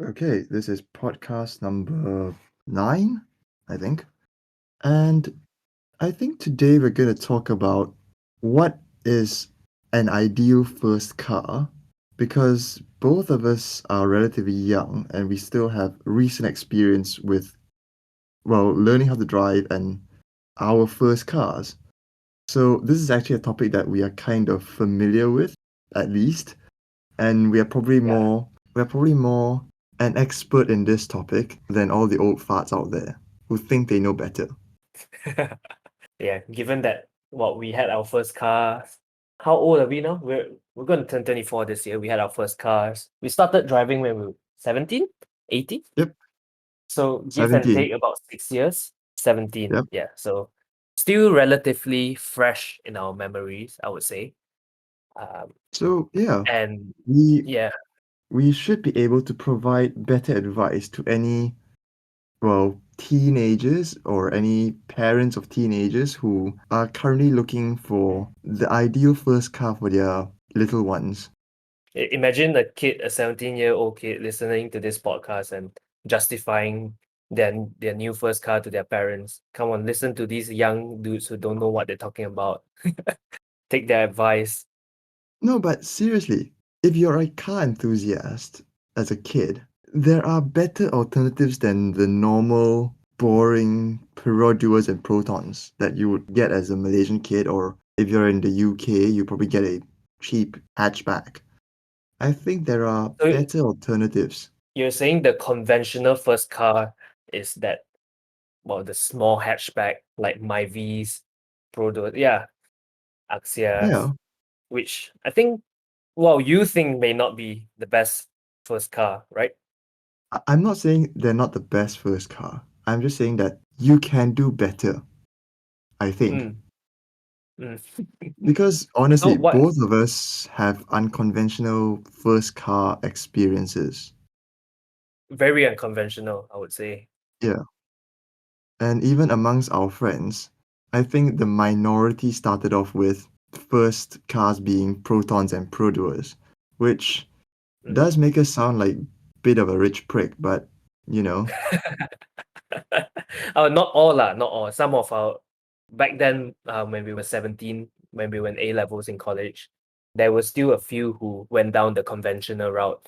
Okay, this is podcast number 9, I think. And I think today we're going to talk about what is an ideal first car because both of us are relatively young and we still have recent experience with, well, learning how to drive and our first cars. So this is actually a topic that we are kind of familiar with, at least, and Yeah. we're probably more an expert in this topic than all the old farts out there who think they know better. Yeah. Given that we had our first cars. How old are we now? We're going to turn 24 this year. We had our first cars. We started driving when we were 17, 18. Yep, So give and 17. take about 6 years. 17. Yep. Yeah. So still relatively fresh in our memories, I would say. Um, So yeah, and we yeah, we should be able to provide better advice to any, well, teenagers or any parents of teenagers who are currently looking for the ideal first car for their little ones. imagine a 17-year-old kid listening to this podcast and justifying their new first car to their parents. Come on, listen to these young dudes who don't know what they're talking about. Take their advice. No, but seriously, if you're a car enthusiast as a kid, there are better alternatives than the normal, boring Perodduas and Protons that you would get as a Malaysian kid, or if you're in the UK, you probably get a cheap hatchback. I think there are So better alternatives. you're saying the conventional first car is that, the small hatchback like Myvi's, Prodo, yeah, Axias, Yeah, which I think, you think may not be the best first car, right? I'm not saying they're not the best first car. I'm just saying that you can do better, I think. Mm, mm. Because So honestly, what? both of us have unconventional first car experiences. Very unconventional, I would say. Yeah. And even amongst our friends, I think the minority started off with first cars being Protons and Produas, which Mm. does make us sound like bit of a rich prick, but you know, Not all lah, not all. Some of our back then, when we were 17, when we were in A levels in college, there were still a few who went down the conventional route.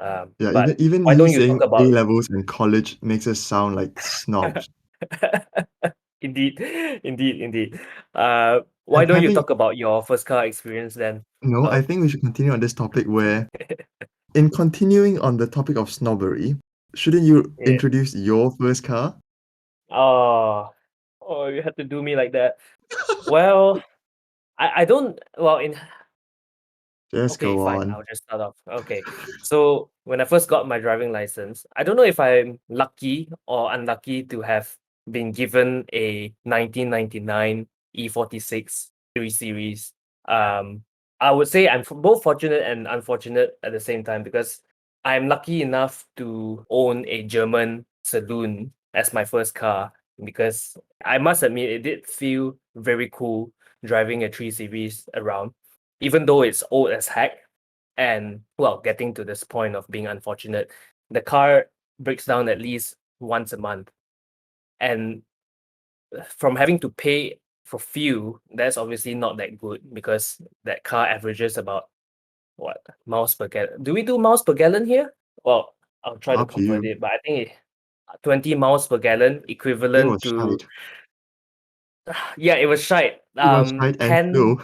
yeah, even But even why me don't you talk saying A about levels and college makes us sound like snobs. indeed, indeed. Why And don't you having talk about your first car experience then? no, I Um, think we should continue on this topic where in continuing on the topic of snobbery, shouldn't you yeah. introduce your first car? Oh, oh, you had to do me like that. Well, I don't. Well, in Just Okay, go fine. on. I'll just start off. Okay. So when I first got my driving license, I don't know if I'm lucky or unlucky to have been given a 1999 E46 3 Series. Um, I would say I'm both fortunate and unfortunate at the same time because I'm lucky enough to own a German saloon as my first car because I must admit it did feel very cool driving a 3 Series around even though it's old as heck. And getting to this point of being unfortunate, the car breaks down at least once a month. And from having to pay for fuel, that's obviously not that good because that car averages about what miles per gallon. Do we do miles per gallon here? Well, I'll try to Up to convert you. it, but I think 20 miles per gallon It equivalent was to shite. yeah, it was shite. It was shite and 10 slow.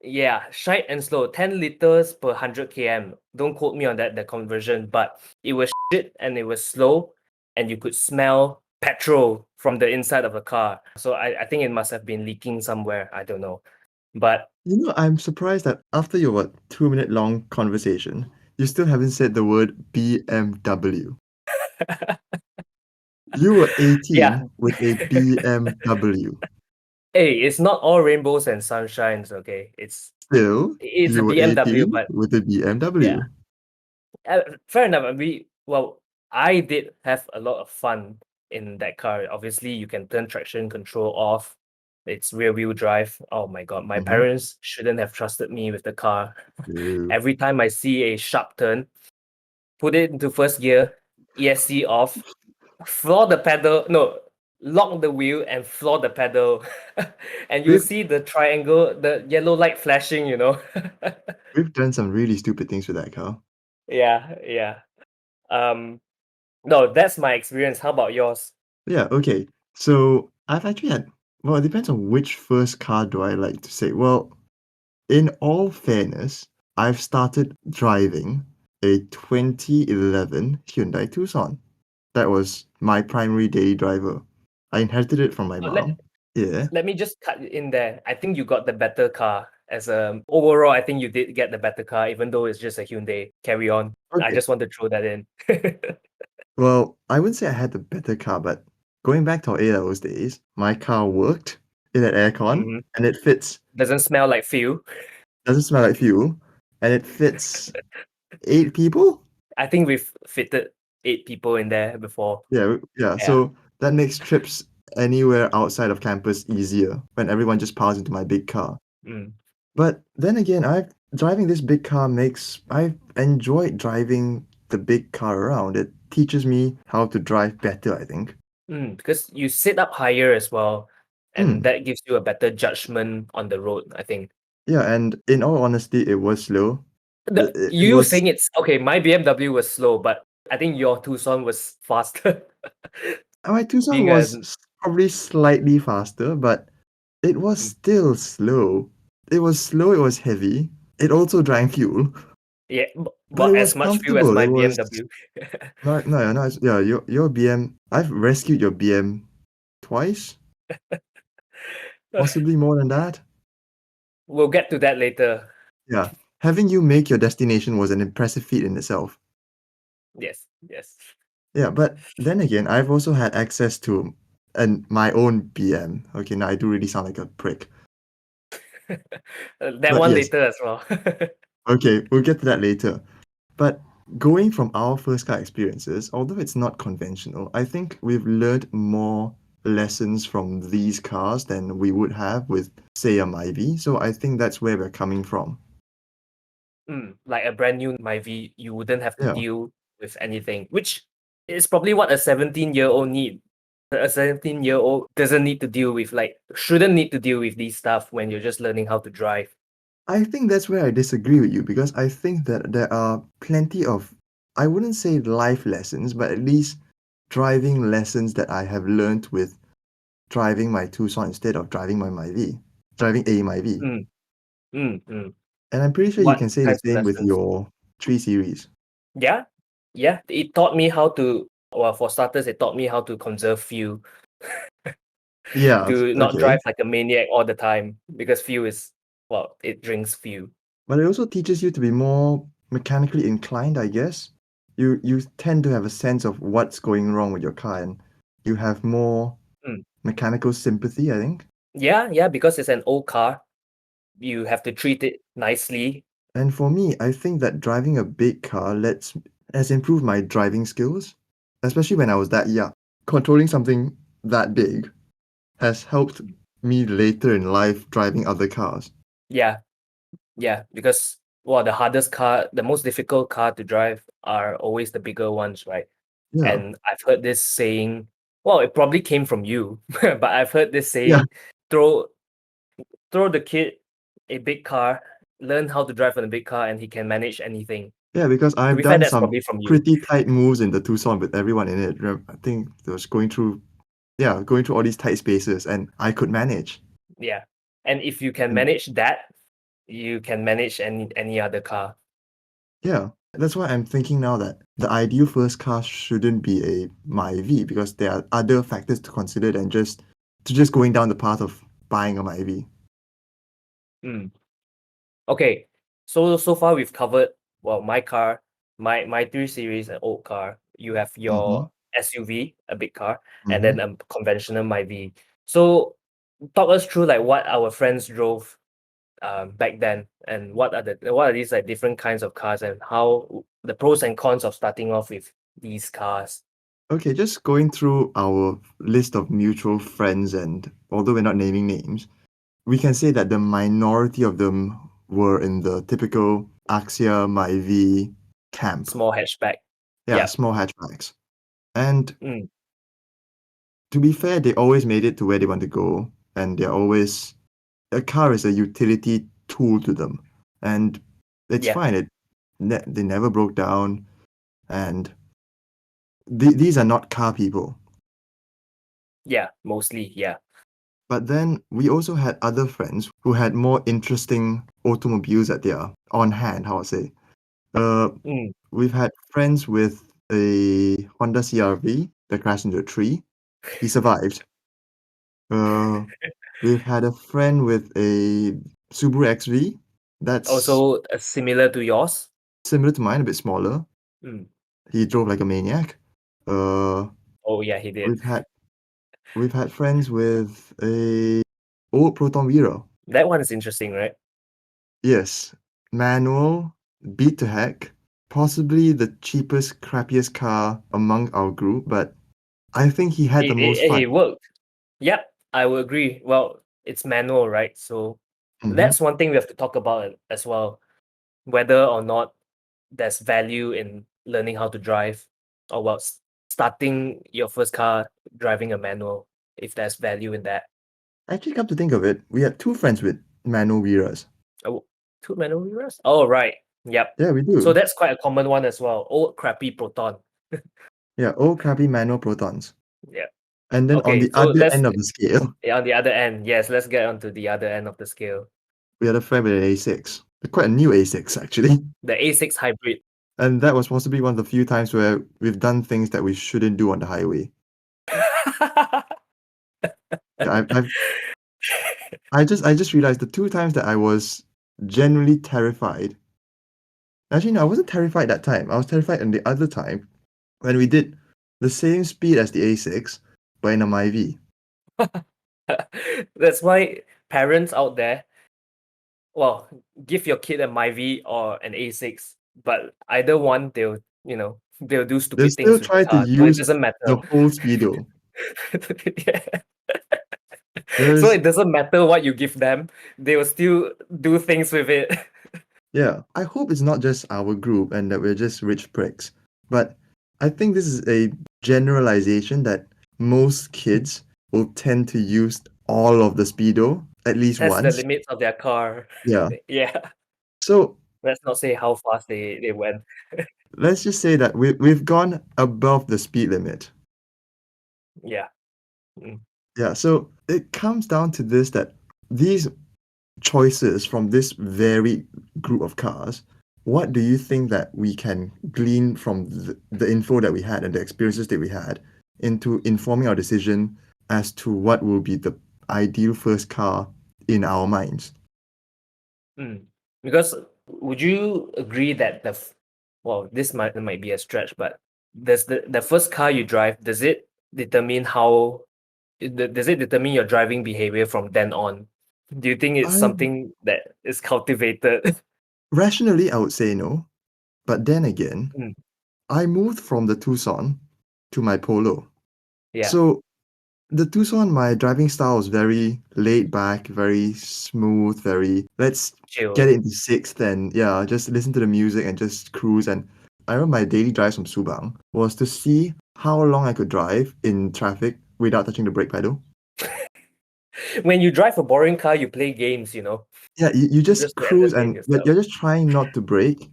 Yeah, shite and slow. 10 liters per 100 km. Don't quote me on that, the conversion, but it was shit and it was slow, and you could smell petrol from the inside of the car. So I think it must have been leaking somewhere. I don't know. But You know, I'm surprised that after your 2-minute long conversation, you still haven't said the word BMW. You were yeah, 18 with a BMW. hey, it's not all rainbows and sunshines, okay? Still, It's a you were BMW, 18 but with a yeah. BMW. Fair enough. I did have a lot of fun in that car. Obviously, you can turn traction control off. It's rear wheel drive. Oh my God, my Mm-hmm. parents shouldn't have trusted me with the car. Ew. Every time I see a sharp turn, put it into first gear, ESC off, floor the pedal, no, lock the wheel and floor the pedal. And you'll We've see the triangle, the yellow light flashing, you know. we've done some really stupid things with that car. Yeah, yeah. Um, no, that's my experience. How about yours? Yeah, okay. So I've actually had, well, it depends on which first car do I like to say. Well, in all fairness, I've started driving a 2011 Hyundai Tucson. That was my primary daily driver. I inherited it from my Oh, let mom. Yeah. let me just cut in there. I think you got the better car. As overall, I think you did get the better car, even though it's just a Hyundai. Carry on. I Okay. just want to throw that in. Well, I wouldn't say I had the better car, but going back to our A-levels days, my car worked. It had aircon, Mhm. and it fits. Doesn't smell like fuel. Doesn't smell like fuel, and it fits 8 people. I think we've fitted 8 people in there before. Yeah. Yeah. So that makes trips anywhere outside of campus easier when everyone just piles into my big car. Mm. But then again, I've driving this big car makes I've enjoyed driving the big car around. It teaches me how to drive better, I think. Because you sit up higher as well, and Hmm. that gives you a better judgment on the road, I think. Yeah, and in all honesty, it was slow. It You was saying it's okay, my BMW was slow, but I think your Tucson was faster. my Tucson Being a was probably slightly faster, but it was mm, still slow. It was slow, it was heavy. It also drank fuel, yeah, but it but was as much fuel as comfortable. my It was BMW. no, yeah, your BM. I've rescued your BM twice, possibly more than that. We'll get to that later. Yeah, having you make your destination was an impressive feat in itself. Yes, yes. Yeah, but then again, I've also had access to my own BM. Okay, now I do really sound like a prick, That but one yes, later as well. okay, we'll get to that later. But going from our first car experiences, although it's not conventional, I think we've learned more lessons from these cars than we would have with, say, a Myvi. So I think that's where we're coming from. Like a brand new Myvi, you wouldn't have to Yeah. deal with anything, which is probably what a 17-year-old need. A 17-year-old doesn't need to deal with, like, shouldn't need to deal with these stuff when you're just learning how to drive. I think that's where I disagree with you because I think that there are plenty of, I wouldn't say life lessons, but at least driving lessons that I have learned with driving my Tucson instead of driving my Myvi, driving a Myvi. Mm, mm. And I'm pretty sure you What can say the kinds of same with lessons? your 3 Series. Yeah, yeah. It taught me how to, well, for starters, it taught me how to conserve fuel, Yeah, to not okay. drive like a maniac all the time because fuel is, well, it drinks fuel. But it also teaches you to be more mechanically inclined, I guess. You tend to have a sense of what's going wrong with your car and you have more Mm. mechanical sympathy, I think. Yeah, because it's an old car, you have to treat it nicely. And for me, I think that driving a big car has improved my driving skills, especially when I was that young. Controlling something that big has helped me later in life driving other cars. Yeah, yeah, because well, the most difficult car to drive are always the bigger ones, right? Yeah. And I've heard this saying, well, it probably came from you, but I've heard this Yeah. saying, throw throw the kid a big car, learn how to drive on a big car, and he can manage anything. Yeah, because To I've be fair, done that's some probably from you. pretty tight moves in the Tucson with everyone in it. I think it was going through all these tight spaces, and I could manage. Yeah. And if you can And manage that, you can manage any other car. yeah, that's why I'm thinking now that the ideal first car shouldn't be a Myvi because there are other factors to consider than just going down the path of buying a Myvi. Mm. Okay. So far we've covered, well, my car, my 3 Series, an old car. You have Mm-hmm. your SUV, a big car, and Mm-hmm. then a conventional Myvi. So talk us through like what our friends drove back then, and what are these like different kinds of cars, and how the pros and cons of starting off with these cars. Okay, just going through our list of mutual friends, and although we're not naming names, we can say that the minority of them were in the typical Axia Myvi camp. Small hatchback. Yeah, Yeah. small hatchbacks. And Mm. to be fair, they always made it to where they want to go, and they're always a car is a utility tool to them, and it's Yeah. fine. They never broke down, and these are not car people. Yeah. Mostly. Yeah. But then we also had other friends who had more interesting automobiles at their on hand. How I say, uh, Mm. we've had friends with a Honda CR-V that crashed into a tree. He survived. Uh, we've had a friend with a Subaru XV that's Also similar to yours. similar to mine, a bit smaller. Mm. He drove like a maniac. Uh, Oh yeah, he did. we've had we've had friends with a old Proton Vero. That one is interesting, right? Yes, manual, beat to heck, possibly the cheapest, crappiest car among our group, but I think he had the most fun. It worked. Yep, I will agree. Well, it's manual, right? So Mhm. that's one thing we have to talk about as well, whether or not there's value in learning how to drive, or well, starting your first car driving a manual, if there's value in that. Actually, come to think of it, we had two friends with manual Veras. Oh, two manual mirrors? Oh, right. Yep. Yeah, we So do. that's quite a common one as well. Old crappy Proton. Yeah, old crappy manual Protons. Yeah. And then on Okay, the so other let's end of the scale, on the other end. Yes, let's get on to the other end of the scale. we had a friend with an A6. Quite a new A6, actually. The A6 hybrid. And that was possibly one of the few times where we've done things that we shouldn't do on the highway. Yeah, I just realized the two times that I was genuinely terrified. Actually, no, I wasn't terrified that time. I was terrified on the other time when we did the same speed as the A6, but in a MyV. That's why parents out there, well, give your kid a Myvi or an A6, but either one they'll do They stupid still things with the try to car. So it use doesn't matter. the whole speedo. Yeah. So There's it doesn't matter what you give them, they will still do things with it. Yeah, I hope it's not just our group and that we're just rich pricks. But I think this is a generalization that most kids will tend to use all of the speedo at least That's the once. limits of their car. Yeah. Yeah. So Let's not say how fast they went. let's just say that we've gone above the speed limit. Yeah. Mm. Yeah, so it comes down to this that these choices from this varied group of cars, what do you think that we can glean from the info that we had and the experiences that we had into informing our decision as to what will be the ideal first car in our minds? Mm. Because would you agree that well, this might be a stretch, but does the first car you drive, does it determine does it determine your driving behavior from then on? Do you think it's I something that is cultivated? rationally I would say no, but then again, Mm. I moved from the Tucson to my Polo. Yeah, So the Tucson, my driving style was very laid back, very smooth, very let's get chill. it into sixth and yeah, just listen to the music and just cruise. And I remember my daily drives from Subang was to see how long I could drive in traffic without touching the brake pedal. When you drive a boring car, you play games, Yeah, you just just to cruise entertain and you're, yourself. you're just trying not to brake.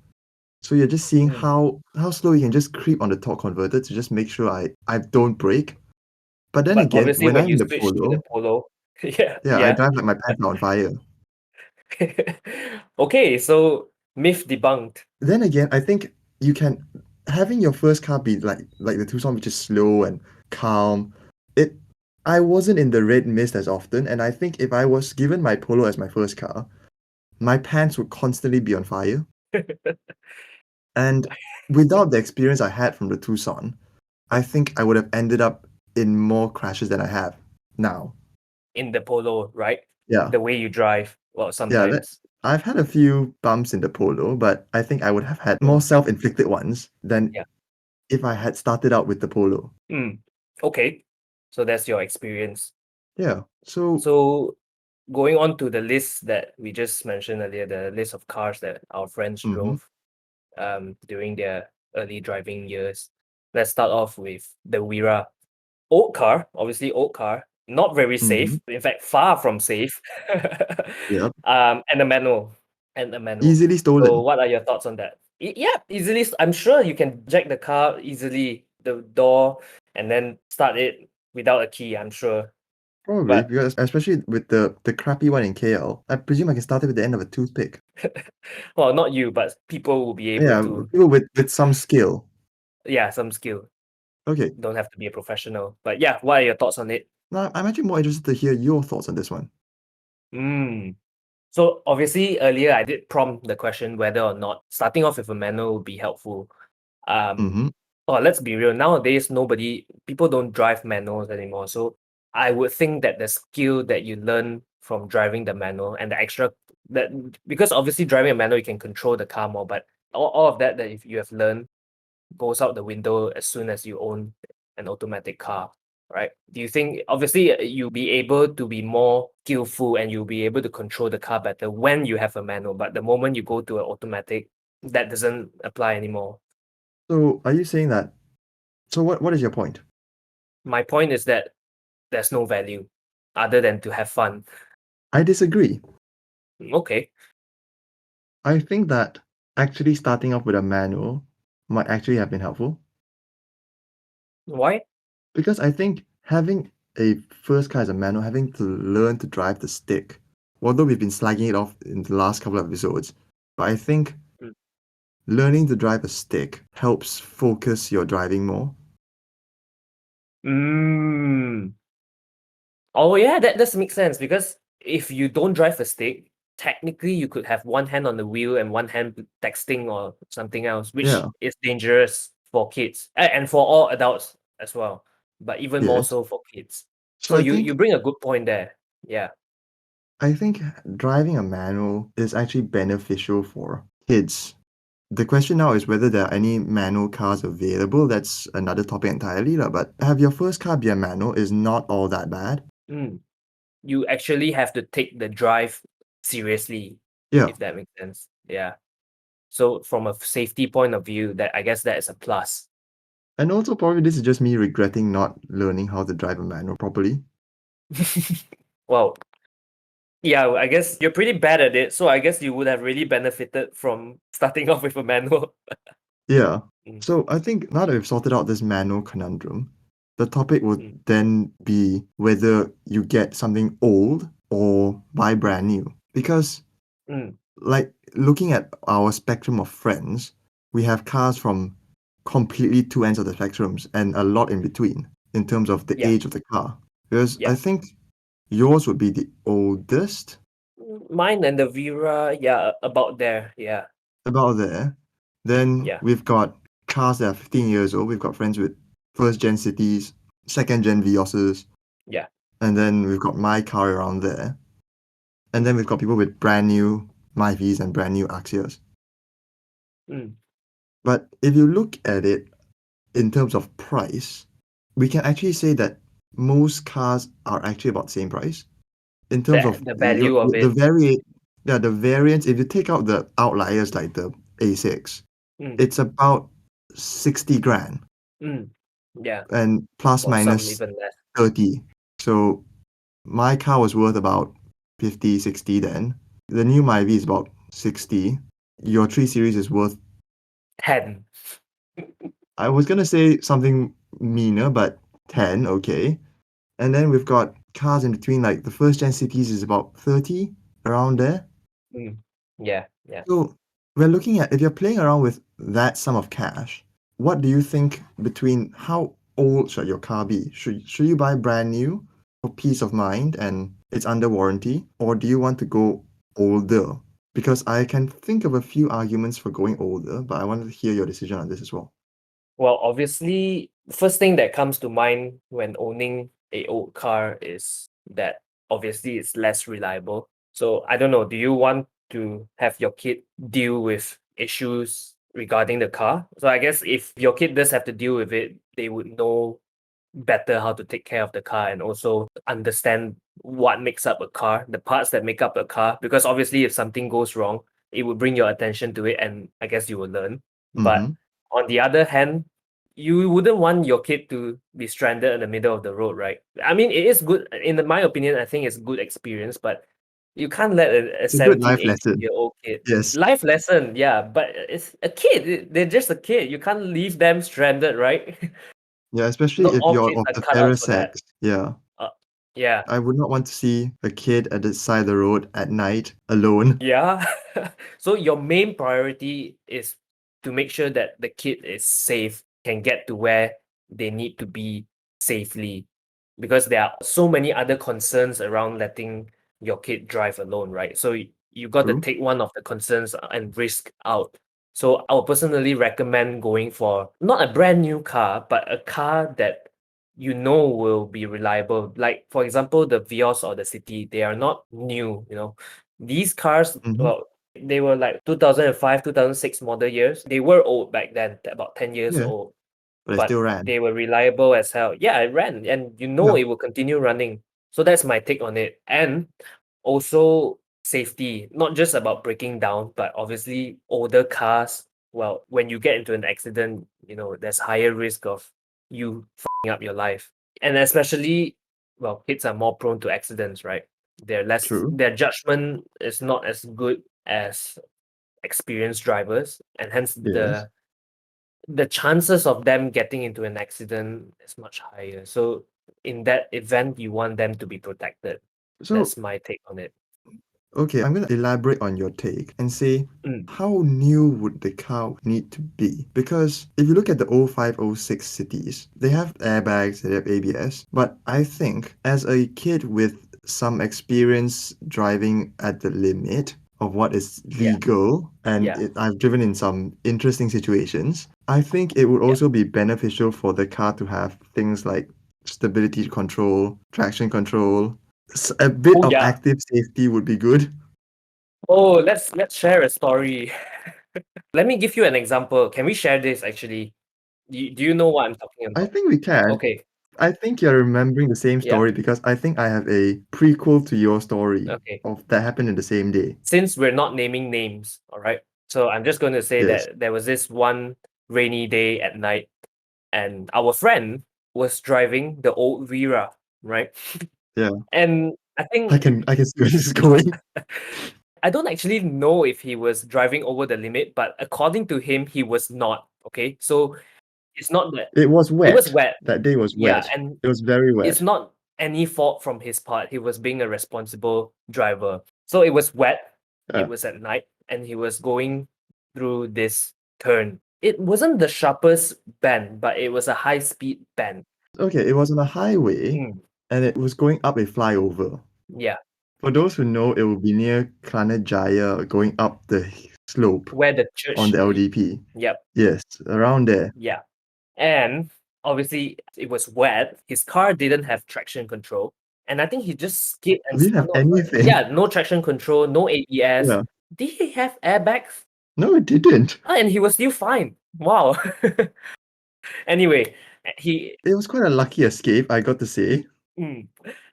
So you're just seeing Mm. how slow you can just creep on the torque converter to just make sure I don't brake. But then But again, obviously, when when I'm you in the switch to the Polo, Polo, yeah, yeah, I yeah. drive like my pants are on fire. Okay, so myth debunked. Then again, I think you can having your first car be like the Tucson, which is slow and calm. It I wasn't in the red mist as often, and I think if I was given my Polo as my first car, my pants would constantly be on fire. And without the experience I had from the Tucson, I think I would have ended up in more crashes than I have now. In the Polo, right? Yeah, The way you drive, well, yeah. sometimes. I've had a few bumps in the Polo, but I think I would have had Mm, more self-inflicted ones than yeah. if I had started out with the Polo. Mm, okay. So that's your experience. Yeah. So So going on to the list that we just mentioned earlier, the list of cars that our friends mhm. drove during their early driving years. Let's start off with the Wira. Old car, obviously old car, not very Mhm. safe. In fact, far from safe. Yep. And a manual, and a manual. Easily So, stolen. what are your thoughts on that? Yeah, easily. I'm sure you can jack the car easily, the door, and then start it without a key. I'm sure, Probably, but because especially with the crappy one in KL, I presume I can start it with the end of a toothpick. well, not you, but people will be able Yeah, to. people with some skill. Yeah, some skill. Okay. Don't have to be a professional. But yeah, what are your thoughts on it? Now, I'm actually more interested to hear your thoughts on this one. Mm. So obviously earlier I did prompt the question whether or not starting off with a manual would be helpful. Um, Mm-hmm. or let's be real, nowadays people don't drive manuals anymore. So I would think that the skill that you learn from driving the manual and the extra that because obviously driving a manual you can control the car more, but all of that if you have learned goes out the window as soon as you own an automatic car, right? Do you think obviously you'll be able to be more skillful and you'll be able to control the car better when you have a manual, but the moment you go to an automatic, that doesn't apply anymore. So, are you saying that? So, what is your point? My point is that there's no value other than to have fun. I disagree. Okay. I think that actually starting off with a manual might actually have been helpful Why? because I think having a first car as a manual, having to learn to drive the stick, although we've been slagging it off in the last couple of episodes, but I think Mm. learning to drive a stick helps focus your driving more. Mm. Oh yeah, that does make sense because if you don't drive a stick, technically you could have one hand on the wheel and one hand texting or something else, which Yeah. is dangerous for kids and for all adults as well, but even more Yes. so for kids. So So you bring a good point there. Yeah. I think driving a manual is actually beneficial for kids. The question now is whether there are any manual cars available. That's another topic entirely, lah. But have your first car be a manual is not all that bad. Mm. You actually have to take the drive seriously, Yeah. if that makes sense. Yeah. So from a safety point of view, that I guess that is a plus. And also probably this is just me regretting not learning how to drive a manual properly. Well, yeah, I guess you're pretty bad at it, so I guess you would have really benefited from starting off with a manual. Yeah. Mm, So I think now that we've sorted out this manual conundrum, the topic would mm, then be whether you get something old or buy brand new. Because mm, like looking at our spectrum of friends, we have cars from completely two ends of the spectrums and a lot in between in terms of the yeah, age of the car. Because I yeah. think yours would be the oldest, Mine and the Vera, yeah, about there. Yeah, about there. Then yeah, we've got cars that are 15 years old. We've got friends with first gen cities, second gen Vioses, yeah. and then we've got my car around there. And then we've got people with brand new Myvis and brand new Axias. Mm, But if you look at it in terms of price, we can actually say that most cars are actually about the same price. In terms of the value of the it. yeah, the variance, if you take out the outliers like the A6, Mm, it's about 60 grand mm, yeah, and plus or some minus even less. 30. So my car was worth about 50, 60 then. The new Myvi is about 60. Your 3 Series is worth, 10. I was gonna say something meaner, but 10, okay. And then we've got cars in between, like the first gen cities is about 30, around there. Mm, yeah, yeah. So we're looking at if you're playing around with that sum of cash, what do you think between how old should your car be? Should you buy brand new for peace of mind and it's under warranty, or do you want to go older? Because I can think of a few arguments for going older, but I wanted to hear your decision on this as well. Well, obviously, first thing that comes to mind when owning a old car is that obviously it's less reliable. So I don't know, do you want to have your kid deal with issues regarding the car? So I guess if your kid does have to deal with it, they would know better how to take care of the car and also understand what makes up a car, the parts that make up a car. Because obviously, if something goes wrong, it would bring your attention to it, and I guess you will learn. But Mm-hmm. On the other hand, you wouldn't want your kid to be stranded in the middle of the road, right? I mean, it is good. In my opinion, I think it's good experience, but you can't let a It's a good 17, life lesson. 18-year-old kid. Yes. Life lesson, yeah, but it's a kid. They're just a kid. You can't leave them stranded, right? Yeah, especially Not if all you're kids of are the cut out fairer for that. sex. Yeah. Uh, yeah. I would not want to see a kid at the side of the road at night alone. Yeah. So your main priority is to make sure that the kid is safe, can get to where they need to be safely. Because there are so many other concerns around letting your kid drive alone, right? So you got to True. take one of the concerns and risk out. So I would personally recommend going for not a brand new car, but a car that you know will be reliable. Like for example, the Vios or the City, they are not new, these cars, Mhm. well, they were like 2005, 2006 model years. They were old back then, about 10 years Yeah, old, but I but still ran. they were reliable as hell. Yeah, it ran, and Yeah, it will continue running. So that's my take on it. And also safety, not just about breaking down, but obviously older cars. Well, when you get into an accident, there's higher risk of you fucking up your life. And especially, well, kids are more prone to accidents, right? true. Their judgment is not as good as experienced drivers, and hence Yes. the chances of them getting into an accident is much higher. So in that event, you want them to be protected. So, That's my take on it. okay, I'm gonna elaborate on your take and say Mm, how new would the car need to be? Because if you look at the '05, '06 cities, they have airbags, they have ABS, but I think as a kid with some experience driving at the limit of what is yeah, legal, and yeah, I've driven in some interesting situations, I think it would yeah. also be beneficial for the car to have things like stability control, traction control, a bit Oh of yeah. active safety would be good. Oh, let's share a story. Let me give you an example. Can we share this actually? Do you know what I'm talking I about? think we can. Okay. I think you're remembering the same Yeah. story because I think I have a prequel to your story Okay. of that happened in the same day. Since we're not naming names, all right. So I'm just going to say Yes. that there was this one rainy day at night, and our friend was driving the old Vera, right? Yeah. And I I think can I can see where this is going. I don't actually know if he was driving over the limit, but according to him, he was not. Okay, so it's not that It was it was wet. wet. That day was Yeah, wet. and It was very it's wet. not any fault from his part. He was being a responsible driver. So it was wet. It Uh, was at night, and he was going through this turn. It wasn't the sharpest bend, but it was a high speed bend. okay, it was on a highway Mm, and it was going up a flyover. yeah, For those who know, it will be near Jaya going up the slope where the on church. the LDP. Yep, Yes, around there. yeah. And obviously, it was wet. His car didn't have traction control. And I think he just skipped and We didn't spun have off, right? anything. Yeah, no traction control, no ABS. Yeah. Did he have airbags? No, it didn't. And he was still fine. Wow. Anyway, he, It was quite a lucky escape, I got to say. mm,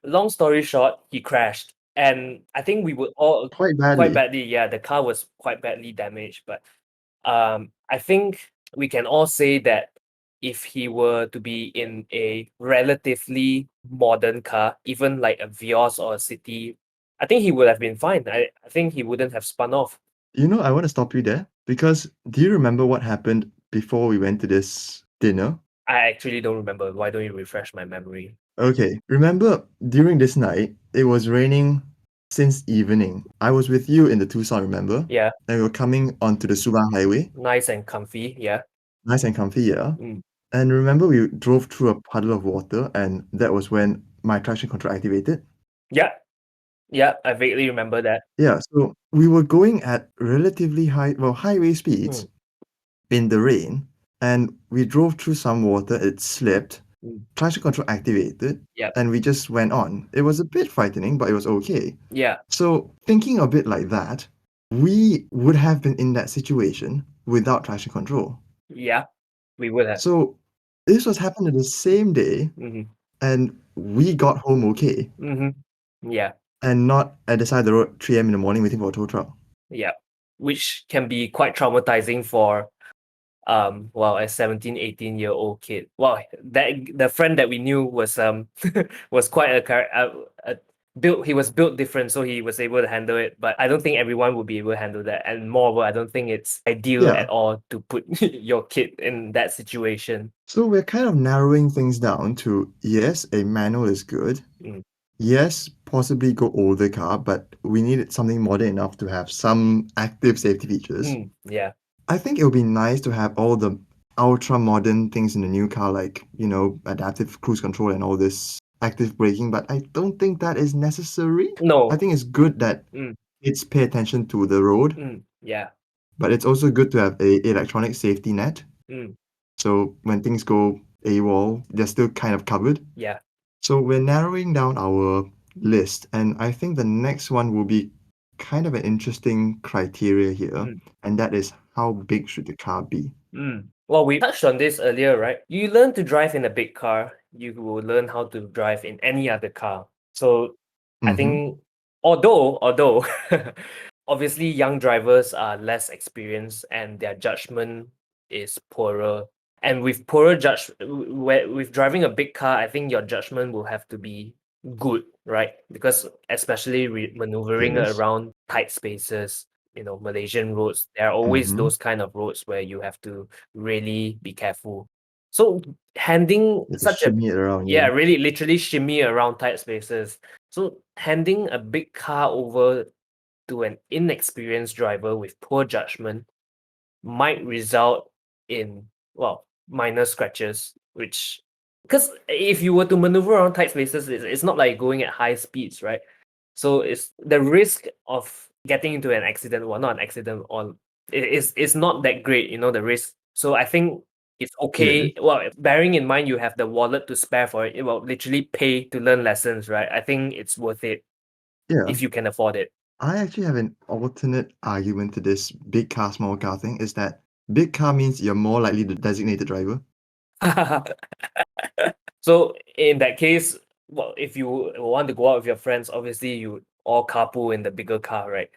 long story short, he crashed. And I think we would all Quite quite badly. badly. Yeah, the car was quite badly damaged. But I think we can all say that if he were to be in a relatively modern car, even like a Vios or a City, I think he would have been fine. I think he wouldn't have spun off. You know, I want to stop you there because do you remember what happened before we went to this dinner? I actually don't remember. Why don't you refresh my memory? Okay, remember during this night, it was raining since evening. I was with you in the Tucson, remember? Yeah, And we were coming onto the Subang Highway, nice and comfy. Yeah. nice and comfy, yeah. Mm. And remember we drove through a puddle of water, and that was when my traction control activated? Yeah, yeah, I vaguely remember that. Yeah, so we were going at relatively highway speeds Mm, in the rain, and we drove through some water, it slipped, mm. traction control activated, Yeah, and we just went on. It was a bit frightening, but it was okay. yeah, So, thinking of it like that, we would have been in that situation without traction control. yeah, we would have. So, this was happening the same day, Mhm, and we got home okay, mhm. Yeah, and not at the side of the road 3 a.m. in the morning waiting for a tow truck. yeah. Which can be quite traumatizing for well, a 17, 18-year-old kid. Well, that the friend that we knew was was quite a built he was built different, so he was able to handle it. But I don't think everyone would be able to handle that. And moreover, I don't think it's ideal Yeah. at all to put your kid in that situation. So we're kind of narrowing things down to yes, a manual is good. Mm, Yes, possibly go older car, but we need something modern enough to have some active safety features. yeah. I think it would be nice to have all the ultra modern things in the new car, like, adaptive cruise control and all this active braking, but I don't think that is necessary. I No. think it's good that Mm, it's pay attention to the road, yeah. but it's also good to have a electronic safety net. Mm, So when things go AWOL, they're still kind of covered. yeah. So we're narrowing down our list, and I think the next one will be kind of an interesting criteria here, Mm. and that is how big should the car be? Well, we touched on this earlier, right? You learn to drive in a big car, you will learn how to drive in any other car. So I Mm-hmm. think although obviously young drivers are less experienced and their judgment is poorer. And with poorer with driving a big car, I think your judgment will have to be good, right? Because especially maneuvering Yes. around tight spaces, Malaysian roads, there are always Mm-hmm. those kind of roads where you have to really be careful. So handing You have to such a shimmy it around, yeah, yeah. really literally shimmy around tight spaces. So handing a big car over to an inexperienced driver with poor judgment might result in, well, minor scratches, which because if you were to maneuver around tight spaces, it's not like going at high speeds, right? So it's the risk of getting into an accident, well, not an accident, or it's not that great, the risk. So I think it's Yes. okay. Well, bearing in mind you have the wallet to spare for it, well, literally pay to learn lessons, right? I think it's worth it Yeah. if you can afford it. I actually have an alternate argument to this big car, small car thing, is that big car means you're more likely the designated driver. So in that case, well, if you want to go out with your friends, obviously you all carpool in the bigger car, right?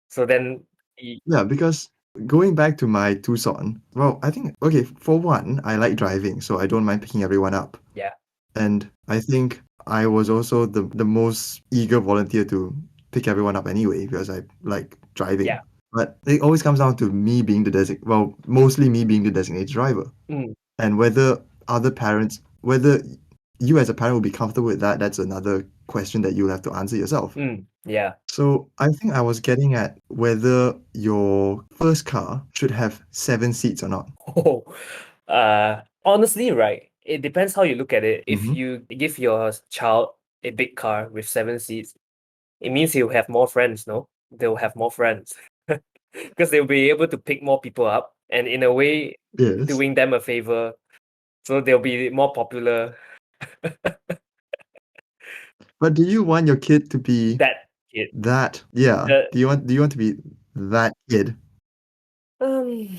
So then, Yeah, because going back to my Tucson, well, I think, okay, for one, I like driving, so I don't mind picking everyone up. yeah, And I think I was also the most eager volunteer to pick everyone up anyway because I like driving. yeah, But it always comes down to me being well, mostly me being the designated driver. mm, And whether you as a parent will be comfortable with that, that's another question that you'll have to answer yourself. yeah. So I think I was getting at whether your first car should have 7 seats or not. Oh, honestly, right, it depends how you look at it. If Mm-hmm. you give your child a big car with 7 seats, it means he'll have more friends, no? They'll have more friends because they'll be able to pick more people up and in a way Yes. doing them a favor, so they'll be more popular. But do you want your kid to be That kid. that, yeah. The Do you want to be that kid? um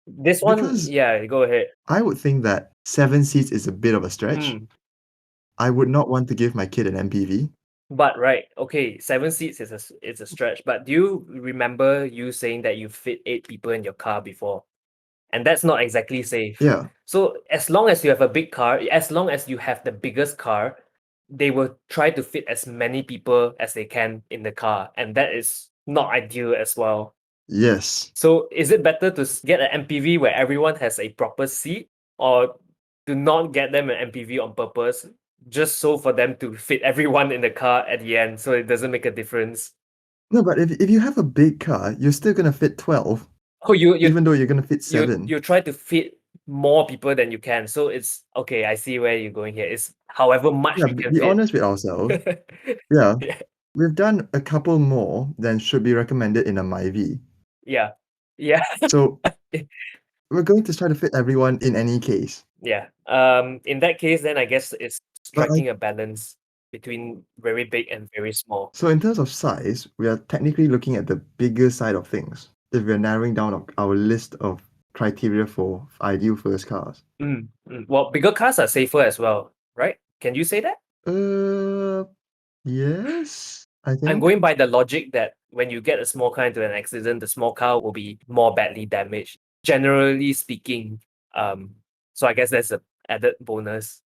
this one, Because yeah, go ahead. I would think that 7 seats is a bit of a stretch. Mm. I would not want to give my kid an MPV. But right, okay, 7 seats is a stretch. But do you remember you saying that you fit 8 people in your car before? And that's not exactly safe. Yeah. So as long as you have a big car, as long as you have the biggest car, they will try to fit as many people as they can in the car, and that is not ideal as well. Yes. So is it better to get an MPV where everyone has a proper seat, or to not get them an MPV on purpose, just so for them to fit everyone in the car at the end, so it doesn't make a difference? No, but if you have a big car, you're still gonna fit 12, Oh, even though you're gonna fit you 7. you try to fit more people than you can. So it's okay, I see where you're going here. It's however much Yeah, you can be fit. honest with ourselves. Yeah. Yeah. We've done a couple more than should be recommended in a Myvi. Yeah. Yeah. So we're going to try to fit everyone in any case. Yeah. In that case, then I guess it's But I striking a balance between very big and very small. So in terms of size, we are technically looking at the bigger side of things if we're narrowing down our list of criteria for ideal first cars. Well, bigger cars are safer as well, right? Can you say that? Uh, yes, I I'm think. going by the logic that when you get a small car into an accident, the small car will be more badly damaged. generally speaking. So I guess that's a added bonus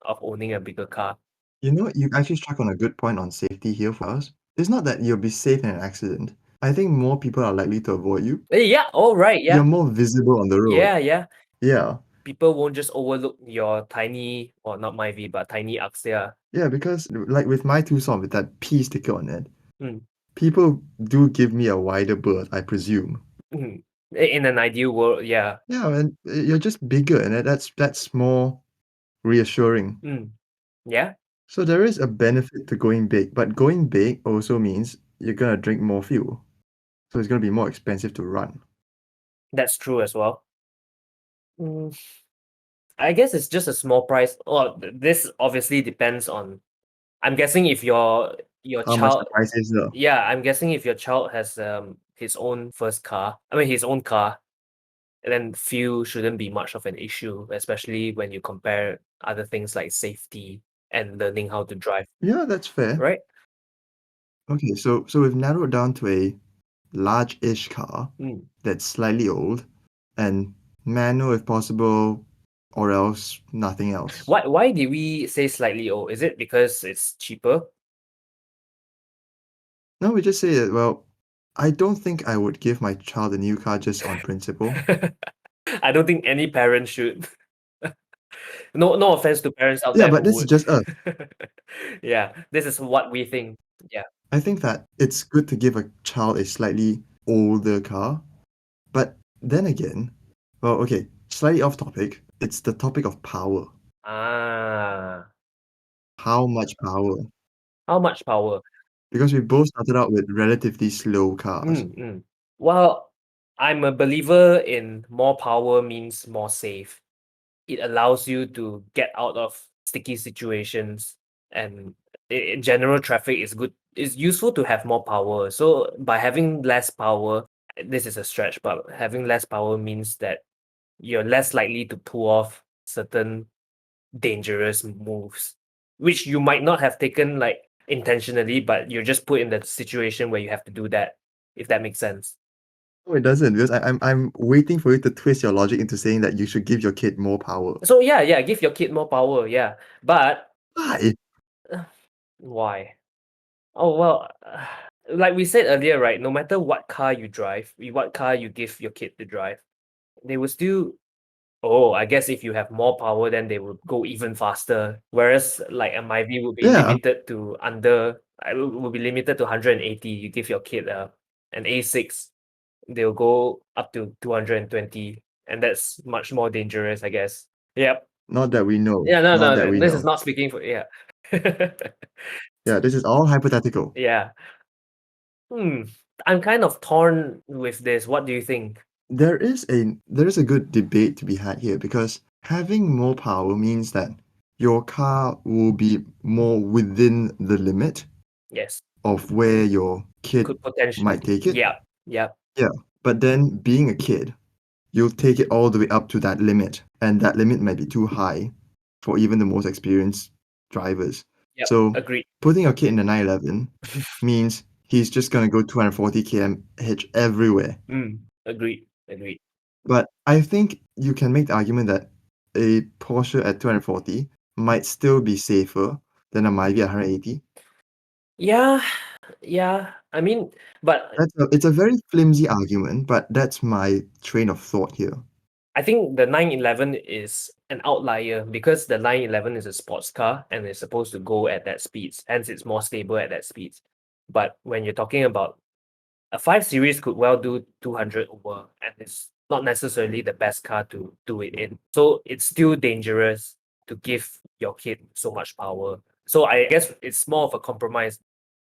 of owning a bigger car. You know, you actually struck on a good point on safety here for us. It's not that you'll be safe in an accident. I think more people are likely to avoid you. Yeah, all right, You're yeah. more visible on the road. Yeah. Yeah. People won't just overlook your tiny, or not my V, but tiny Axia. Yeah, because like with my Tucson with that P sticker on it, Mm, people do give me a wider berth, I presume. mm. In an ideal world, yeah. Yeah, and you're just bigger, and that's more reassuring. Mm, yeah, So there is a benefit to going big, but going big also means you're gonna drink more fuel. So it's gonna be more expensive to run. that's true as well. Mm, I guess it's just a small price. Oh, this obviously depends on. I'm guessing if your How much the child, price is though? yeah, I'm guessing if your child has his own first car, I mean his own car, then fuel shouldn't be much of an issue, especially when you compare other things like safety and learning how to drive, Yeah, that's fair. right? Okay, so we've narrowed down to a large-ish car Mm. that's slightly old and manual if possible, or else nothing else. Why did we say slightly old? Is it because it's cheaper? No, we just say that, well, I don't think I would give my child a new car just on principle. I don't think any parent should. No offense to parents out Yeah, there who but this is would. just us. Yeah, this is what we think. Yeah. I think that it's good to give a child a slightly older car, but then again, well, okay, slightly off topic, it's the topic of power. Ah, How much power? how much power? Because we both started out with relatively slow cars. Mm. Well, I'm a believer in more power means more safe. It allows you to get out of sticky situations, and in general traffic is good. It's useful to have more power. So by having less power, this is a stretch, but having less power means that you're less likely to pull off certain dangerous moves, which you might not have taken like intentionally, but you're just put in the situation where you have to do that, if that makes sense. No, it doesn't, because I'm waiting for you to twist your logic into saying that you should give your kid more power. So yeah, give your kid more power, yeah. But Why? why? Oh well, like we said earlier, right? No matter what car you drive, what car you give your kid to drive, they will still. Oh, I guess if you have more power, then they will go even faster. Whereas like a Myvi would be Yeah, limited to will be limited to 180. You give your kid an A6, they'll go up to 220, and that's much more dangerous, I guess. Yep. not that we know. Yeah, Not no, that we this is know. not speaking for yeah. Yeah, this is all hypothetical. Yeah. Hmm. I'm kind of torn with this. What do you think? There is a good debate to be had here because having more power means that your car will be more within the limit Yes, of where your kid could potentially. might take it. Yeah, yeah, Yeah. But then being a kid, you'll take it all the way up to that limit, and that limit might be too high for even the most experienced drivers. yep. So Agreed. putting your kid in the 911 means he's just gonna go 240 km/h everywhere. Agreed. But I think you can make the argument that a Porsche at 240 might still be safer than a Myvi at 180. Yeah, yeah. I mean, but It's a very flimsy argument, but that's my train of thought here. I think the 911 is an outlier because the 911 is a sports car and it's supposed to go at that speeds, hence it's more stable at that speeds. But when you're talking about a 5 Series could well do 200 over, and it's not necessarily the best car to do it in. So it's still dangerous to give your kid so much power. So I guess it's more of a compromise.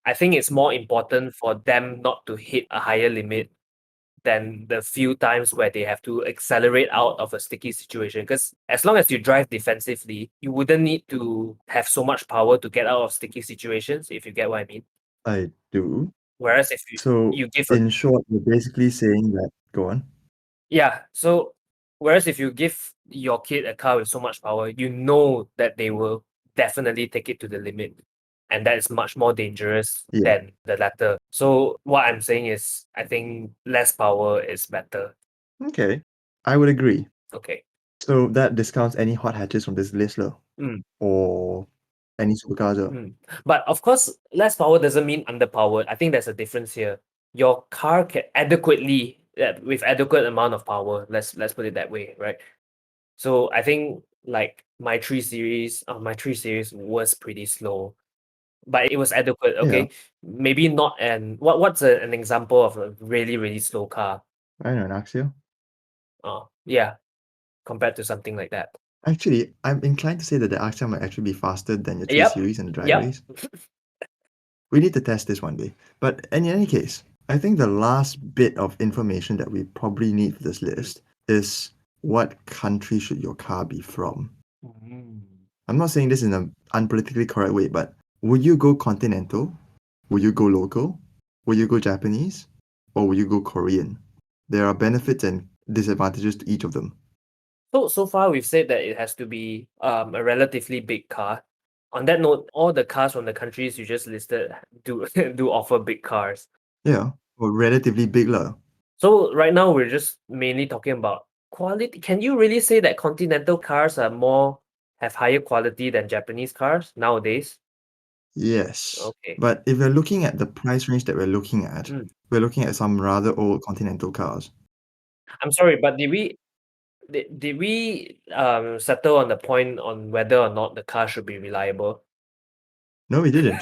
I think it's more important for them not to hit a higher limit than the few times where they have to accelerate out of a sticky situation. Because as long as you drive defensively, you wouldn't need to have so much power to get out of sticky situations, if you get what I mean. I do. Whereas if So, you give a in short, you're basically saying that, go on. yeah, so whereas if you give your kid a car with so much power, you know that they will definitely take it to the limit. And that is much more dangerous Yeah. than the latter. So what I'm saying is I think less power is better. Okay. I would agree. Okay. So that discounts any hot hatches from this list, lor, Mm, or any supercars. But of course, less power doesn't mean underpowered. I think there's a difference here. Your car can adequately, with adequate amount of power. Let's put it that way, right? So I think like my 3 Series was pretty slow, but it was adequate. Yeah, Okay, maybe not what's an example of a really really slow car? I know an Axia. Yeah, compared to something like that. Actually, I'm inclined to say that the Axia might actually be faster than your 3 Yep, Series in the drag yep. race. We need to test this one day. But in any case, I think the last bit of information that we probably need for this Mm. list is what country should your car be from? Mm. I'm not saying this in an unpolitically correct way, but would you go continental? Would you go local? Would you go Japanese? Or would you go Korean? There are benefits and disadvantages to each of them. So far we've said that it has to be a relatively big car. On that note, all the cars from the countries you just listed do do offer big cars. Yeah, or relatively big lah. So right now we're just mainly talking about quality. Can you really say that continental cars have higher quality than Japanese cars nowadays? Yes. Okay. But if we're looking at the price range that Mm. we're looking at some rather old Continental cars. I'm sorry, but did we settle on the point on whether or not the car should be reliable? No, we didn't.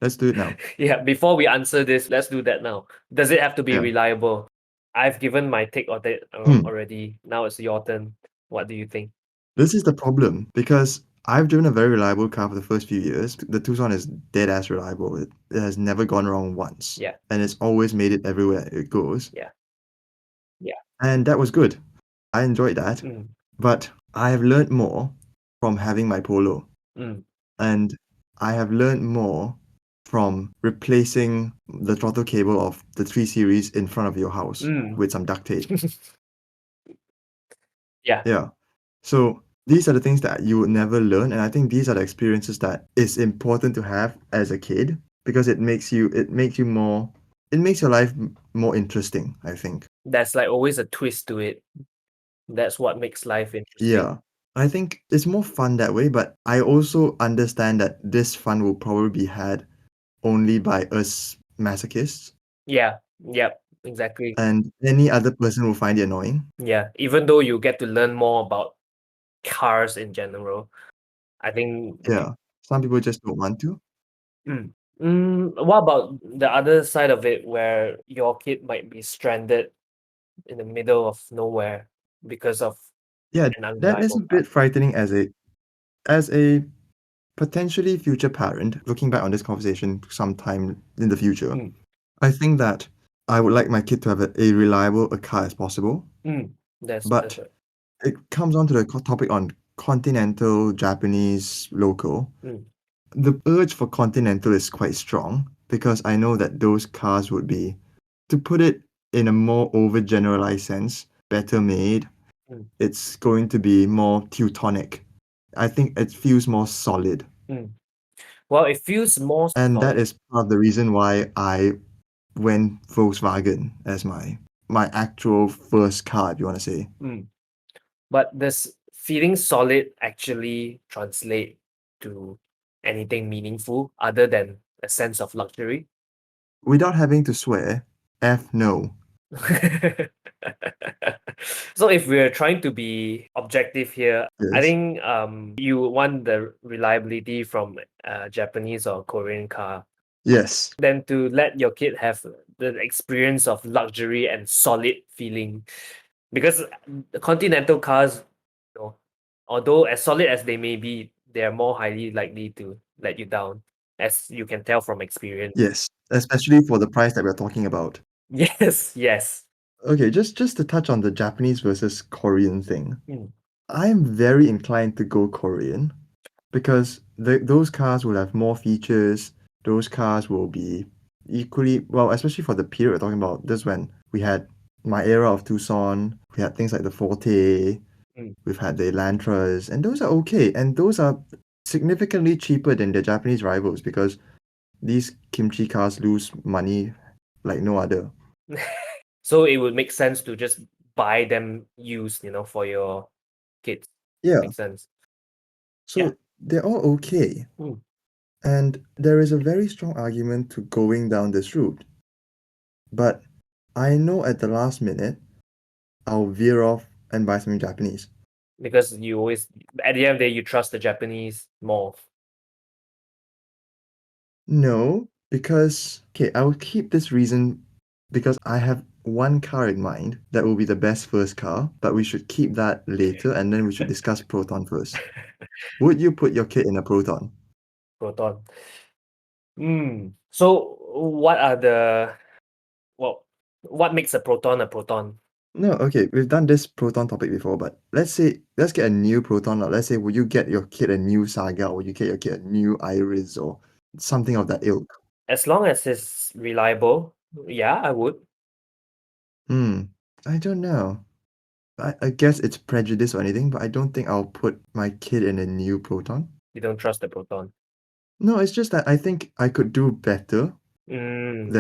Let's do it now. Yeah, before we answer this, let's do that now. Does it have to be Yeah. reliable? I've given my take on it Hmm. already. Now it's your turn. What do you think? This is the problem because I've driven a very reliable car for the first few years. The Tucson is dead ass reliable. It has never gone wrong once. Yeah, And it's always made it everywhere it goes. yeah, yeah. And that was good. I enjoyed that. Mm, But I have learned more from having my Polo. mm, And I have learned more from replacing the throttle cable of the 3 Series in front of your house mm. with some duct tape. Yeah, Yeah. So these are the things that you would never learn, and I think these are the experiences that is important to have as a kid because it makes your life more interesting, I think. there's like always a twist to it. That's what makes life interesting. Yeah. I think it's more fun that way, but I also understand that this fun will probably be had only by us masochists, Yeah, yep, exactly. and any other person will find it annoying. Yeah, even though you get to learn more about cars in general, I think. Yeah. Some people just don't want to. Mm. What about the other side of it where your kid might be stranded in the middle of nowhere because of Yeah, an that is unreliable a car? bit frightening as a potentially future parent, looking back on this conversation sometime in the future. Mm, I think that I would like my kid to have a reliable a car as possible, mm, that's but right. it comes on to the topic on continental, Japanese, local. Mm, The urge for continental is quite strong because I know that those cars would be, to put it in a more overgeneralized sense, better made. mm, It's going to be more Teutonic. I think it feels more solid. mm. Well, it feels more And that solid. is part of the reason why I went Volkswagen as my actual first car, if you want to say. Mm. But does feeling solid actually translate to anything meaningful other than a sense of luxury? Without having to swear, F no. So if we're trying to be objective here, I Yes. think you want the reliability from a Japanese or Korean car Yes. than to let your kid have the experience of luxury and solid feeling. Because the continental cars, although as solid as they may be, they are more highly likely to let you down, as you can tell from experience. Yes. Especially for the price that we're talking about. Yes, yes. Okay, just to touch on the Japanese versus Korean thing. Mm, I'm very inclined to go Korean because those cars will have more features. Those cars will be equally well, especially for the period we're talking about. This when we had my era of Tucson, we had things like the Forte, mm. we've had the Elantras, and those are okay. And those are significantly cheaper than their Japanese rivals because these kimchi cars lose money like no other. So it would make sense to just buy them used, for your kids. Yeah. Makes sense. Yeah. So they're all okay. Mm. And there is a very strong argument to going down this route. But I know at the last minute, I'll veer off and buy something Japanese. Because you always, at the end of the day, you trust the Japanese more. No, because, okay, I will keep this reason because I have one car in mind that will be the best first car, but we should keep that later and then we should discuss Proton first. Would you put your kid in a Proton? Proton. So what are what makes a proton a proton? No, okay, we've done this Proton topic before, but let's get a new Proton. Let's say, would you get your kid a new Saga or would you get your kid a new Iris or something of that ilk? As long as it's reliable, yeah, I would. Hmm, I don't know. I guess it's prejudice or anything, but I don't think I'll put my kid in a new Proton. You don't trust the proton. No, it's just that I think I could do better Mm.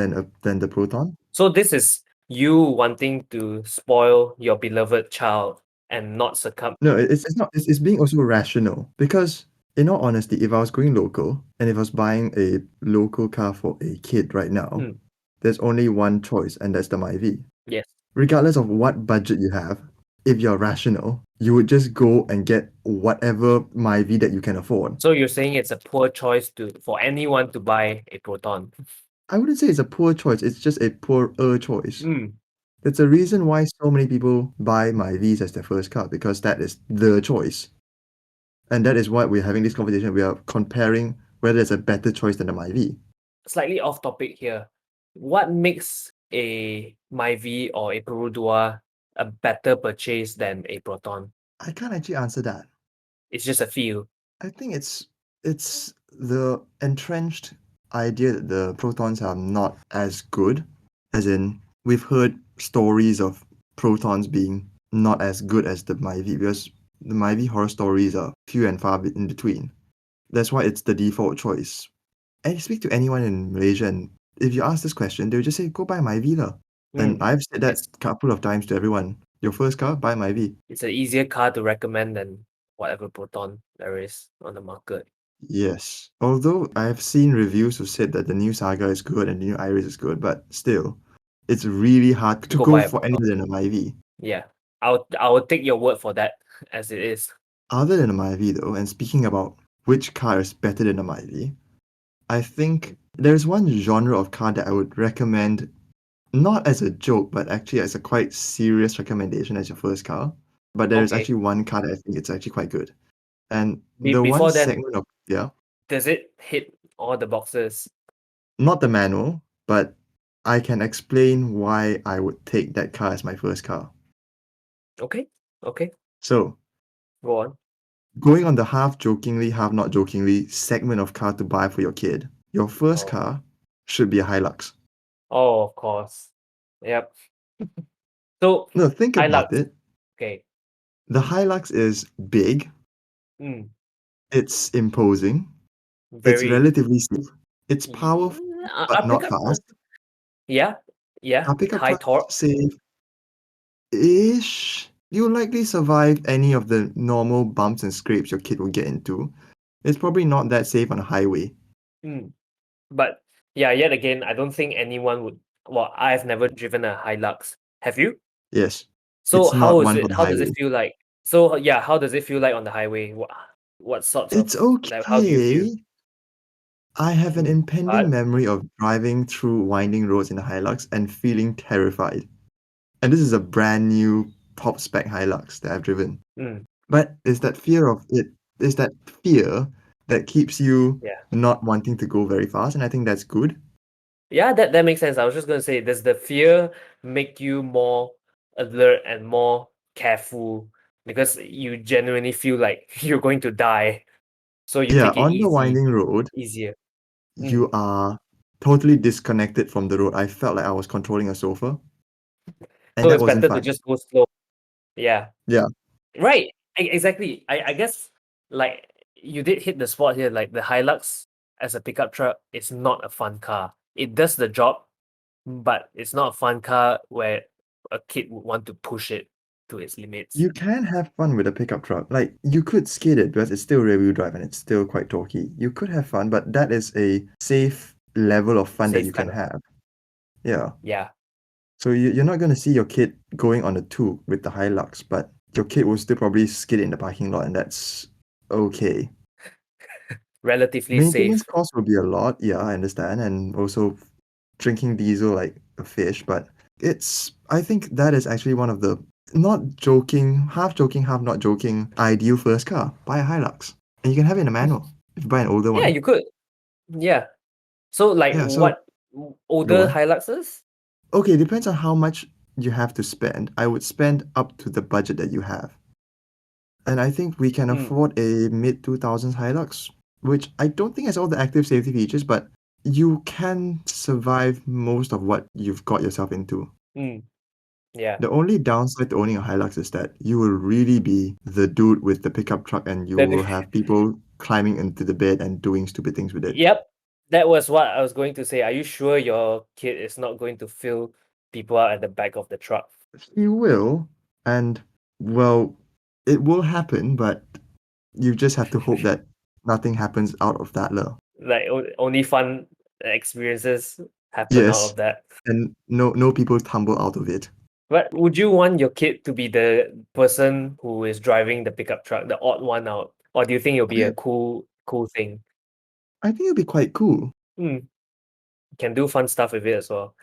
than the Proton. So this is you wanting to spoil your beloved child and not succumb. No, it's not. It's being also rational because, in all honesty, if I was going local and if I was buying a local car for a kid right now, Mm. there's only one choice, and that's the Myvi. Yes. Regardless of what budget you have, if you're rational, you would just go and get whatever Myvi that you can afford. So you're saying it's a poor choice for anyone to buy a proton. I wouldn't say it's a poor choice. It's just a poorer choice. Mm. It's a reason why so many people buy Myvis as their first car because that is the choice. And that is why we're having this conversation. We are comparing whether it's a better choice than the Myvi. Slightly off topic here. What makes a Myvi or a Perudua a better purchase than a proton? I can't actually answer that. It's just a feel. I think it's the entrenched idea that the protons are not as good. As in, we've heard stories of protons being not as good as the Myvi because the Myvi horror stories are few and far in between. That's why it's the default choice. And you speak to anyone in Malaysia, and if you ask this question, they'll just say, "Go buy Myvi lah." And Mm. I've said that It's a couple of times to everyone. Your first car, buy Myvi. it's an easier car to recommend than whatever proton there is on the market. Yes. Although I've seen reviews who said that the new Saga is good and the new Iris is good, but still, it's really hard to Go go buy a for proton. anything than a Myvi. Yeah. I will take your word for that as it is. Other than a Myvi though, and speaking about which car is better than a Myvi, I think there's one genre of car that I would recommend, not as a joke, but actually as a quite serious recommendation as your first car. But there is Okay. actually one car that I think it's actually quite good. And the one Before then, segment of, yeah, does it hit all the boxes? not the manual, but I can explain why I would take that car as my first car. Okay. Okay. So, Go on. going on the half jokingly, half not jokingly segment of car to buy for your kid, your first Oh. car should be a Hilux. Oh, of course. Yep. So No, think about Hilux. it. Okay. The Hilux is big, Mm. it's imposing, it's Very relatively safe, it's powerful but a not pickup. fast. Yeah. Yeah. A pickup High truck torque. safe ish. You'll likely survive any of the normal bumps and scrapes your kid will get into. It's probably not that safe on a highway. Mm. But yeah, yet again, I don't think anyone would. Well, I've never driven a Hilux. Have you? Yes, So it's not how is one for it? the How does it highway. feel like? So yeah, how does it feel like on the highway? What sorts It's of like? How do you feel? okay. I have an impending But memory of driving through winding roads in a Hilux and feeling terrified. And this is a brand new top spec Hilux that I've driven. mm, But is that fear that keeps you yeah, not wanting to go very fast, and I think that's good. yeah, that makes sense. I was just gonna say, does the fear make you more alert and more careful because you genuinely feel like you're going to die, so you Yeah, take it on the winding road, easier. you Mm. are totally disconnected from the road. I felt like I was controlling a sofa, and So that it's wasn't better to fun. just go slow. Yeah. Yeah, Right. Exactly. I guess like you did hit the spot here. Like the Hilux as a pickup truck is not a fun car. It does the job, but it's not a fun car where a kid would want to push it to its limits. You can have fun with a pickup truck. Like, you could skid it because it's still rear-wheel drive and it's still quite torquey. You could have fun, but that is a safe level of fun that Safe you can kind of, have. Yeah. yeah. So you're not gonna see your kid going on a 2 with the Hilux, but your kid will still probably skid it in the parking lot, and that's okay. Relatively Maintenance safe. costs will be a lot, yeah, I understand, and also drinking diesel like a fish, but I think that is actually one of the not joking, half not joking, ideal first car. Buy a Hilux. And you can have it in a manual if you buy an older Yeah, one. you could. Yeah. So like Yeah, so what go older on. Hiluxes? Okay, depends on how much you have to spend. I would spend up to the budget that you have. And I think we can Mm, afford a mid 2000s Hilux, which I don't think has all the active safety features, but you can survive most of what you've got yourself into. mm, yeah. The only downside to owning a Hilux is that you will really be the dude with the pickup truck and you Then will have people climbing into the bed and doing stupid things with it. yep. That was what I was going to say. Are you sure your kid is not going to fill people out at the back of the truck? He will, and well, it will happen, but you just have to hope that nothing happens out of that, leh. Like only fun experiences happen out Yes, of that. and no people tumble out of it. But would you want your kid to be the person who is driving the pickup truck, the odd one out? Or do you think it'll be a I cool thing? I think it'd be quite cool. Hmm. Can do fun stuff with it as well.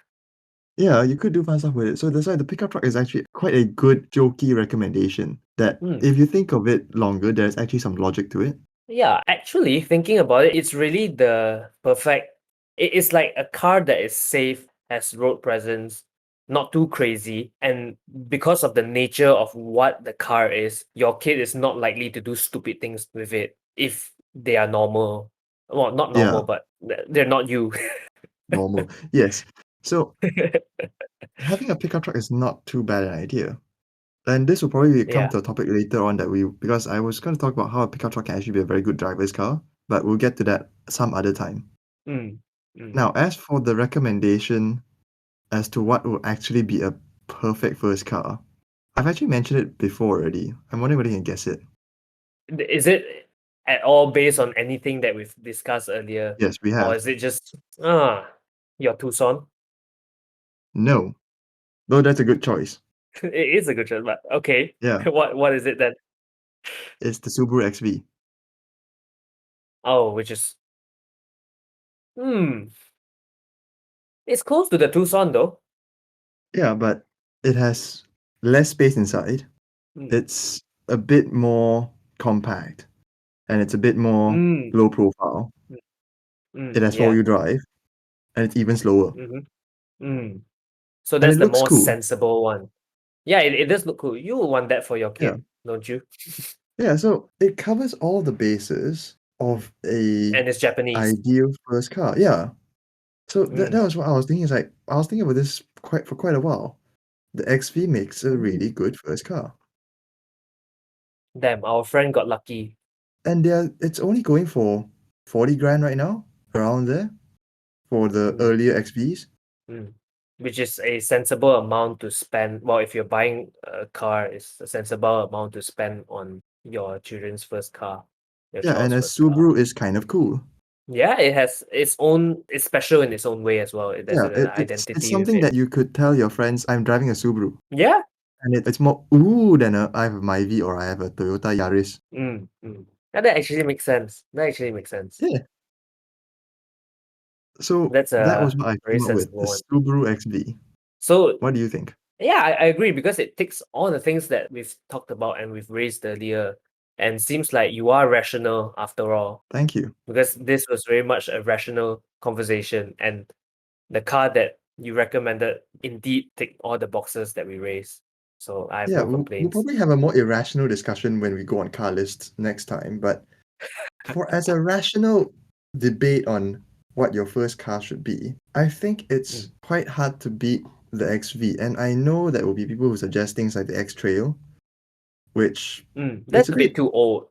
Yeah, you could do fun stuff with it. So that's why the pickup truck is actually quite a good jokey recommendation that Hmm. if you think of it longer, there's actually some logic to it. Yeah, actually, thinking about it, it's really the perfect. It's like a car that is safe, has road presence, not too crazy, and because of the nature of what the car is, your kid is not likely to do stupid things with it if they are normal. Well, not Yeah, normal, but they're not you. normal. Yes. So having a pickup truck is not too bad an idea. And this will probably come Yeah. to a topic later on that because I was going to talk about how a pickup truck can actually be a very good driver's car, but we'll get to that some other time. Mm. Mm. Now, as for the recommendation as to what will actually be a perfect first car, I've actually mentioned it before already. I'm wondering whether you can guess it. Is it at all based on anything that we've discussed earlier, Yes, we or have. is it just your Tucson? No, though that's a good choice. It is a good choice, but okay. Yeah, What is it then? it's the Subaru XV. Oh, which is hmm, it's close to the Tucson though. Yeah, but it has less space inside. Mm. It's a bit more compact and it's a bit more Mm. low profile. Mm. It has Yeah. four-wheel drive and it's even slower. Mm-hmm. Mm. So And that's it the looks more cool. sensible one. Yeah, it does look cool. You will want that for your Yeah. kid, don't you? Yeah, so it covers all the bases of a And it's Japanese. ideal first car. Yeah. So that Mm. was what I was thinking. Is like I was thinking about this quite a while. The XV makes a Mm. really good first car. Damn, our friend got lucky. And it's only going for 40 grand right now, around there, for the Mm. earlier XVs. Mm. Which is a sensible amount to spend. Well, if you're buying a car, it's a sensible amount to spend on your children's first car, your Yeah, and child's a first car. Subaru is kind of cool. Yeah, it has its own. It's special in its own way as well. There's Yeah, an it's identity with something it. that you could tell your friends, I'm driving a Subaru. Yeah. And it's more ooh than I have a Myvi or I have a Toyota Yaris. Yeah, that actually makes sense. That actually makes sense. Yeah. So That's that was a what I very came up with, the sensible one. Subaru XV. So What do you think? yeah, I agree because it ticks all the things that we've talked about and we've raised earlier, and seems like you are rational after all. Thank you. Because this was very much a rational conversation, and the car that you recommended indeed ticked all the boxes that we raised. So I have Yeah, no we'll complaints. probably have a more irrational discussion when we go on car lists next time, but for as a rational debate on what your first car should be, I think it's Mm. quite hard to beat the XV. And I know there will be people who suggest things like the X Trail, which it's That's a a bit bit too old.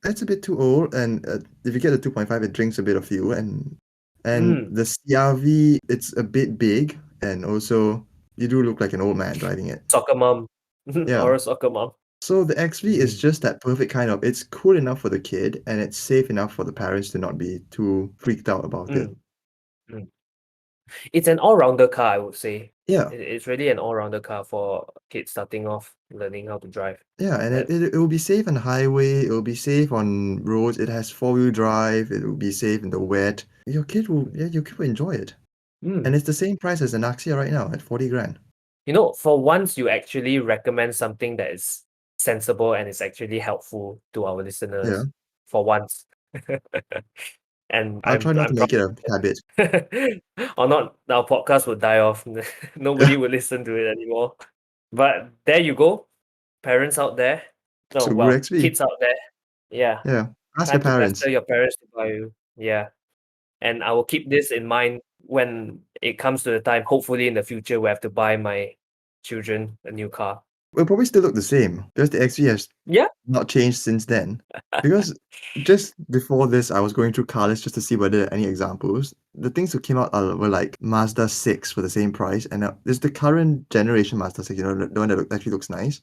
that's a bit too old, and if you get the 2.5, it drinks a bit of fuel, and Mm. the CRV, it's a bit big, and also you do look like an old man driving it. Soccer mom. Yeah. Or a soccer mom. So the XV is Mm. just that perfect kind of, it's cool enough for the kid and it's safe enough for the parents to not be too freaked out about it. Mm. Mm. It's an all-rounder car, I would say. Yeah. It's really an all-rounder car for kids starting off learning how to drive. Yeah, and That it will be safe on the highway, it will be safe on roads, it has four-wheel drive, it will be safe in the wet. Your kid will enjoy it. And Mm. it's the same price as an Axia right now at 40 grand. You know, for once you actually recommend something that is sensible and is actually helpful to our Yeah. listeners. For once. And I'll try not to I'm make it a proud. habit. Or not, our podcast would die off. Nobody would listen to it anymore. But there you go, parents out there. No, Subaru well, XV. kids out there. Yeah, Yeah. Ask your time to parents. pester your parents to buy you. Yeah, and I will keep this in mind when it comes to the time. Hopefully, in the future, we have to buy my children a new car. It'll probably still look the same because the XV has Yeah, not changed since then. Because just before this, I was going through car lists just to see whether there are any examples. The things that came out were like Mazda 6 for the same price, and there's the current generation Mazda 6, the one that actually looks nice.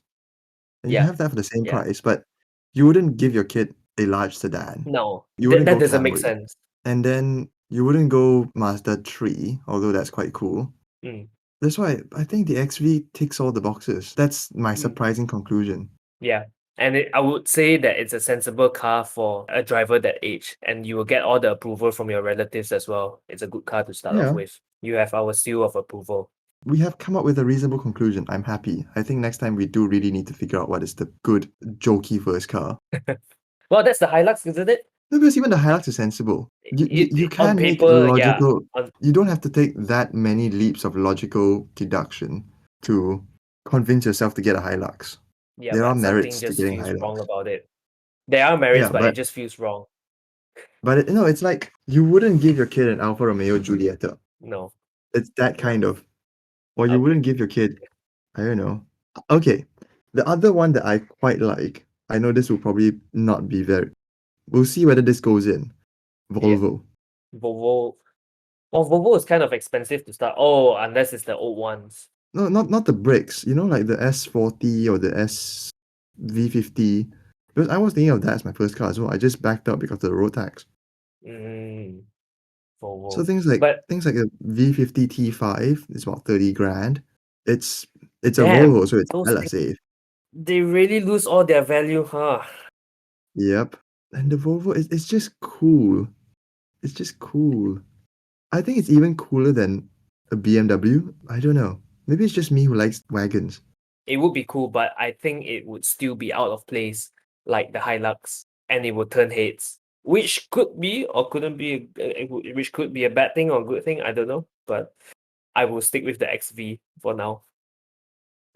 And you yeah, have that for the same yeah. price, but you wouldn't give your kid a large sedan. No, You wouldn't that go doesn't make Camry. sense. And then you wouldn't go Mazda 3, although that's quite cool. Mm, That's why I think the XV ticks all the boxes. That's my mm. surprising conclusion. Yeah. And I would say that it's a sensible car for a driver that age, and you will get all the approval from your relatives as well. It's a good car to start off Yeah, with. You have our seal of approval. we have come up with a reasonable conclusion. I'm happy. I think next time we do really need to figure out what is the good, jokey first car. Well, that's the Hilux, isn't it? No, because even the Hilux is sensible. You On can make paper, yeah. logical. On, You don't have to take that many leaps of logical deduction to convince yourself to get a Hilux. yeah, There are but something merits to just getting a feels Hilux. wrong about it. There are merits, Yeah, but it just feels wrong. it's like you wouldn't give your kid an Alfa Romeo Giulietta. No, It's that no. kind of, or you Uh, wouldn't give your kid, I don't know. Okay, the other one that I quite like, I know this will probably not be very, we'll see whether this goes in. yeah, Volvo. Volvo. Well, Volvo is kind of expensive to start. Oh, unless it's the old ones. No, not the bricks. Like the S40 or the S V50. Because I was thinking of that as my first car as well. I just backed up because of the road tax. Mm, So Volvo. things like But things like a V50 T5 is about 30 grand. It's it's a damn, Volvo, so it's those hella things, safe. they really lose all their value, huh? Yep. And the Volvo is it's just cool. It's just cool. I think it's even cooler than a BMW. I don't know. Maybe it's just me who likes wagons. It would be cool, but I think it would still be out of place, like the Hilux, and it would turn heads, which could be or couldn't be, which could be a bad thing or good thing. I don't know, but I will stick with the XV for now.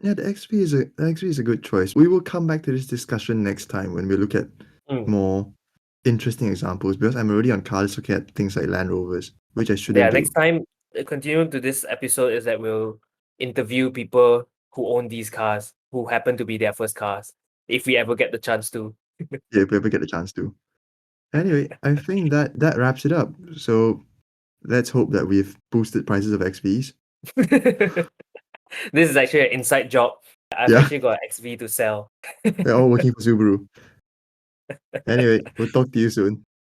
Yeah, the XV is a good choice. We will come back to this discussion next time when we look at Mm. more interesting examples because I'm already on cards looking at things like Land Rovers, which I Yeah, shouldn't next do. time, continuing to this episode is that we'll interview people who own these cars, who happen to be their first cars, if we ever get the chance to. Yeah, if we ever get the chance to. Anyway, I think that wraps it up. So let's hope that we've boosted prices of XVs. This is actually an inside job. I've Yeah, actually got an XV to sell. we're all working for Subaru. Anyway, we'll talk to you soon.